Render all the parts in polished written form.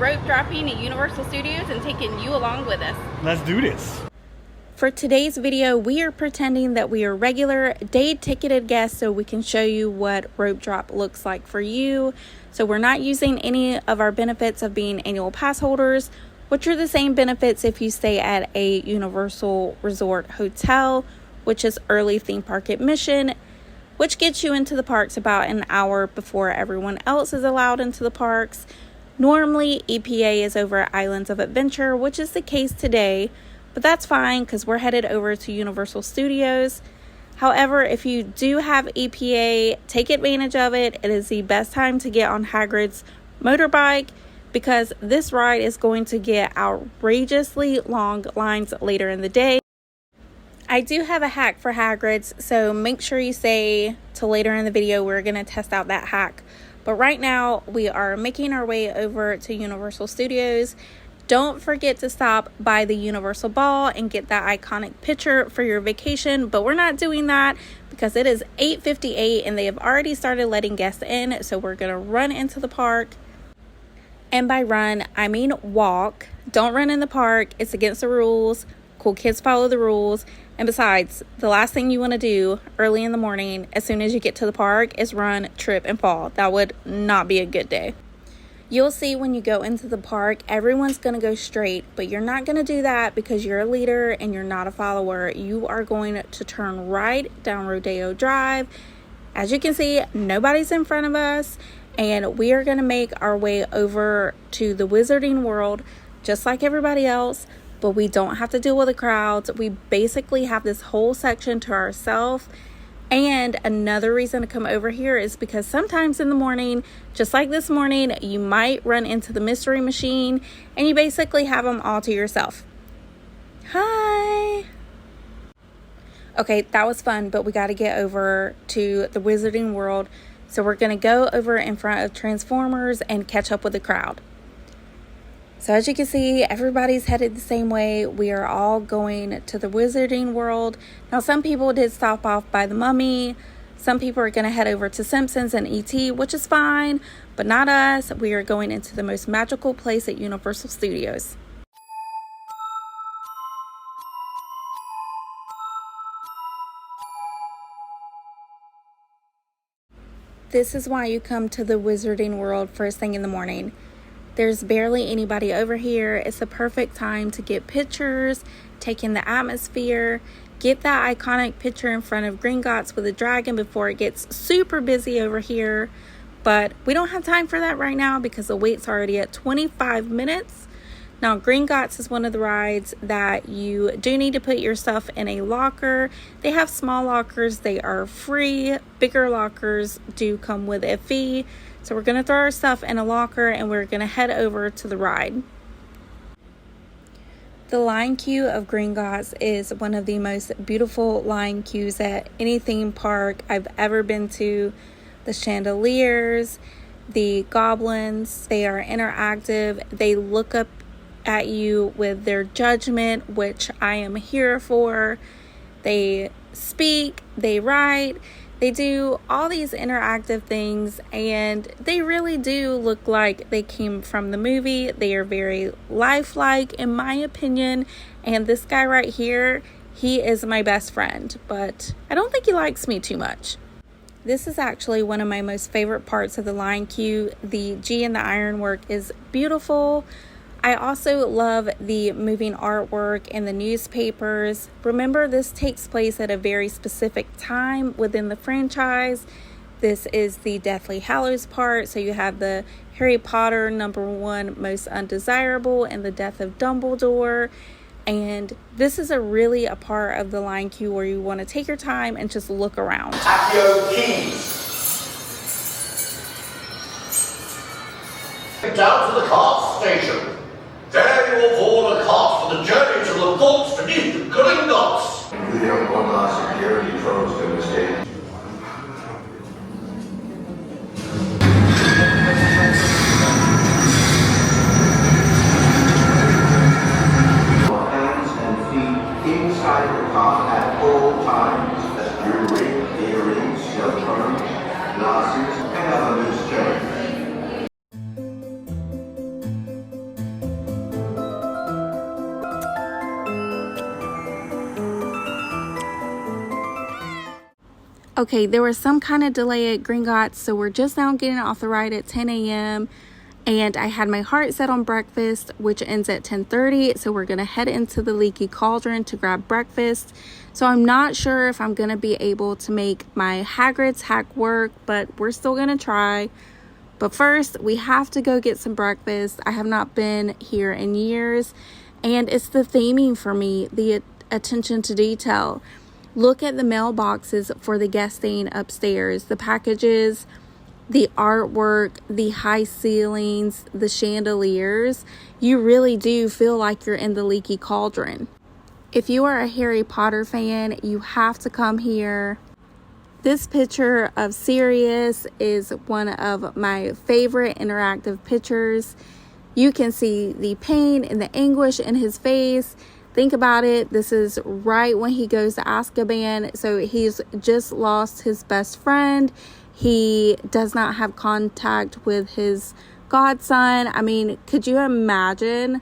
rope dropping at Universal Studios and taking you along with us. Let's do this. For today's video, we are pretending that we are regular day-ticketed guests so we can show you what rope drop looks like for you. So we're not using any of our benefits of being annual pass holders, which are the same benefits if you stay at a Universal Resort hotel, which is early theme park admission, which gets you into the parks about an hour before everyone else is allowed into the parks. Normally, EPA is over at Islands of Adventure, which is the case today. But that's fine because we're headed over to Universal Studios. However, if you do have EPA, take advantage of it. It is the best time to get on Hagrid's motorbike because this ride is going to get outrageously long lines later in the day. I do have a hack for Hagrid's, so make sure you stay till later in the video. We're going to test out that hack. But right now, we are making our way over to Universal Studios. Don't forget to stop by the Universal Ball and get that iconic picture for your vacation, but we're not doing that because it is 8:58 and they have already started letting guests in, so we're going to run into the park. And by run, I mean walk. Don't run in the park. It's against the rules. Cool kids follow the rules. And besides, the last thing you want to do early in the morning, as soon as you get to the park, is run, trip, and fall. That would not be a good day. You'll see when you go into the park, everyone's going to go straight, but you're not going to do that because you're a leader and you're not a follower. You are going to turn right down Rodeo Drive. As you can see, nobody's in front of us, and we are going to make our way over to the Wizarding World just like everybody else, but we don't have to deal with the crowds. We basically have this whole section to ourselves. And another reason to come over here is because sometimes in the morning, just like this morning, you might run into the mystery machine and you basically have them all to yourself. Hi! Okay, that was fun, but we got to get over to the Wizarding World. So we're going to go over in front of Transformers and catch up with the crowd. So as you can see, everybody's headed the same way. We are all going to the Wizarding World. Now, some people did stop off by the Mummy. Some people are going to head over to Simpsons and E.T., which is fine, but not us. We are going into the most magical place at Universal Studios. This is why you come to the Wizarding World first thing in the morning. There's barely anybody over here. It's the perfect time to get pictures, take in the atmosphere, get that iconic picture in front of Gringotts with a dragon before it gets super busy over here. But we don't have time for that right now because the wait's already at 25 minutes. Now, Gringotts is one of the rides that you do need to put your stuff in a locker. They have small lockers. They are free. Bigger lockers do come with a fee. So we're going to throw our stuff in a locker and we're going to head over to the ride. The line queue of Gringotts is one of the most beautiful line queues at any theme park I've ever been to. The chandeliers, the goblins, they are interactive. They look up at you with their judgment, which I am here for. They speak, they write. They do all these interactive things, and they really do look like they came from the movie. They are very lifelike, in my opinion. And this guy right here, he is my best friend, but I don't think he likes me too much. This is actually one of my most favorite parts of the line queue. The G and the ironwork is beautiful. I also love the moving artwork and the newspapers. Remember, this takes place at a very specific time within the franchise. This is the Deathly Hallows part. So you have the Harry Potter #1 most undesirable and the death of Dumbledore. And this is a part of the line queue where you want to take your time and just look around. Accio keys. Down to the cart station. There you will board a cart for the journey to the vaults beneath the Gringotts. We have one last security troves to escape. Hands and feet inside the cart at all times. Jewelry, earrings, shell charms, glasses, and other loose change. Okay, there was some kind of delay at Gringotts, so we're just now getting off the ride at 10 a.m. And I had my heart set on breakfast, which ends at 10:30. So we're going to head into the Leaky Cauldron to grab breakfast. So I'm not sure if I'm going to be able to make my Hagrid's hack work, but we're still going to try. But first, we have to go get some breakfast. I have not been here in years. And it's the theming for me, the attention to detail. Look at the mailboxes for the guesting upstairs, the packages, the artwork, the high ceilings, the chandeliers. You really do feel like you're in the Leaky Cauldron. If you are a Harry Potter fan, you have to come here. This picture of Sirius is one of my favorite interactive pictures. You can see the pain and the anguish in his face. Think about it. This is right when he goes to Azkaban. So he's just lost his best friend. He does not have contact with his godson. I mean, could you imagine?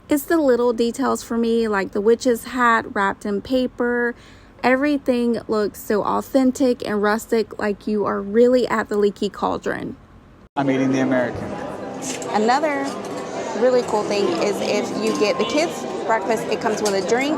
It's the little details for me, like the witch's hat wrapped in paper. Everything looks so authentic and rustic, like you are really at the Leaky Cauldron. I'm eating the American. Another really cool thing is if you get the kids breakfast, it comes with a drink,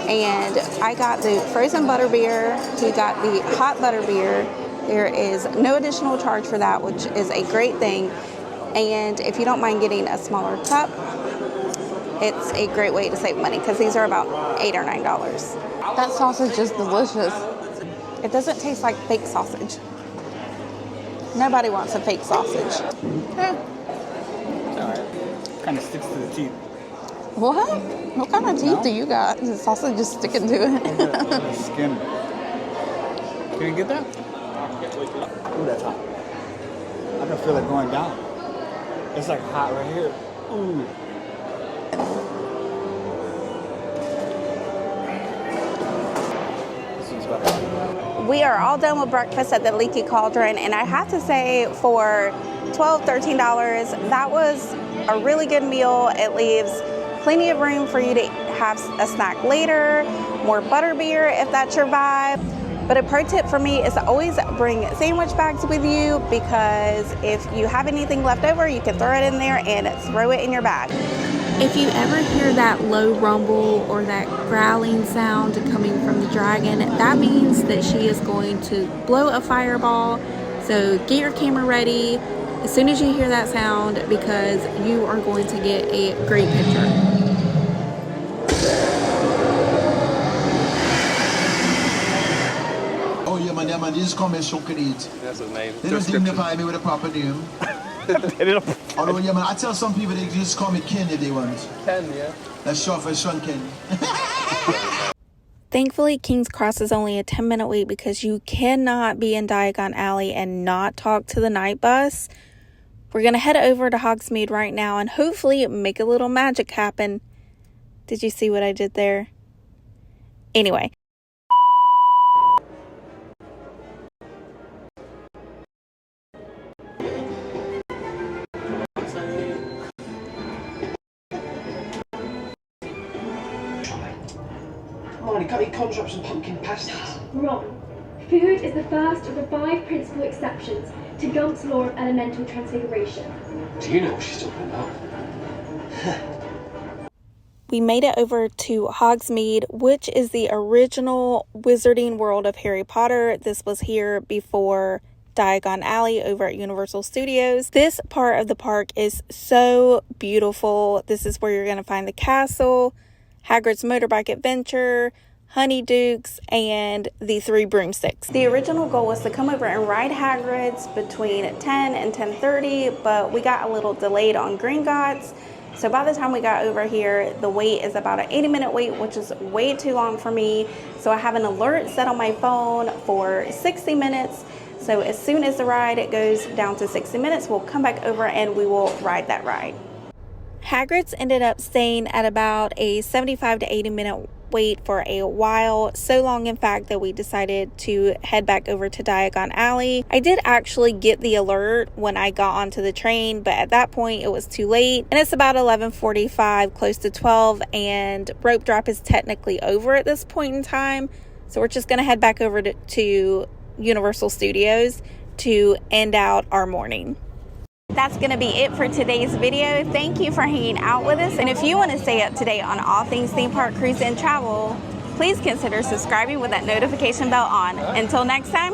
and I got the frozen butterbeer. He got the hot butterbeer. There is no additional charge for that, which is a great thing. And if you don't mind getting a smaller cup, it's a great way to save money because these are about $8 or $9. That sausage is delicious. It doesn't taste like fake sausage. Nobody wants a fake sausage. Kind of sticks to the teeth. What? What kind of teeth do you got? The sausage is sticking to it. The skin. Can you get that? Ooh, that's hot. I can feel it going down. It's like hot right here. Ooh. This one's better. We are all done with breakfast at the Leaky Cauldron, and I have to say for $12, $13, that was a really good meal. It leaves plenty of room for you to have a snack later, more butterbeer if that's your vibe. But a pro tip for me is to always bring sandwich bags with you, because if you have anything left over, you can throw it in there and throw it in your bag. If you ever hear that low rumble or that growling sound coming from the dragon, that means that she is going to blow a fireball. So get your camera ready as soon as you hear that sound, because you are going to get a great picture. Oh yeah, man, this is commercial querido. That's his name. They don't dignify me with a proper name. Although, yeah, man, I tell some people they just call me Ken if they want. Ken, yeah. That's short for Sean Ken. Thankfully, King's Cross is only a 10-minute wait, because you cannot be in Diagon Alley and not talk to the night bus. We're going to head over to Hogsmeade right now and hopefully make a little magic happen. Did you see what I did there? Anyway. Marnie, can't you conjure up some pumpkin pasties? Wrong. Food is the first of the 5 principal exceptions to Gump's law of elemental transfiguration. Do you know what she's talking about? We made it over to Hogsmeade, which is the original Wizarding World of Harry Potter. This was here before Diagon Alley over at Universal Studios. This part of the park is so beautiful. This is where you're going to find the castle, Hagrid's motorbike adventure, Honeydukes, and the 3 broomsticks. The original goal was to come over and ride Hagrid's between 10 and 10:30, but we got a little delayed on Gringotts. So by the time we got over here, the wait is about an 80-minute wait, which is way too long for me. So I have an alert set on my phone for 60 minutes. So as soon as the ride goes down to 60 minutes, we'll come back over and we will ride that ride. Hagrid's ended up staying at about a 75 to 80-minute wait for a while, so long in fact that we decided to head back over to Diagon Alley. I did actually get the alert when I got onto the train, but at that point it was too late, and it's about 11:45, close to 12, and rope drop is technically over at this point in time. So we're just going to head back over to Universal Studios to end out our morning. That's going to be it for today's video. Thank you for hanging out with us. And if you want to stay up to date on all things theme park, cruise, and travel, please consider subscribing with that notification bell on. Until next time,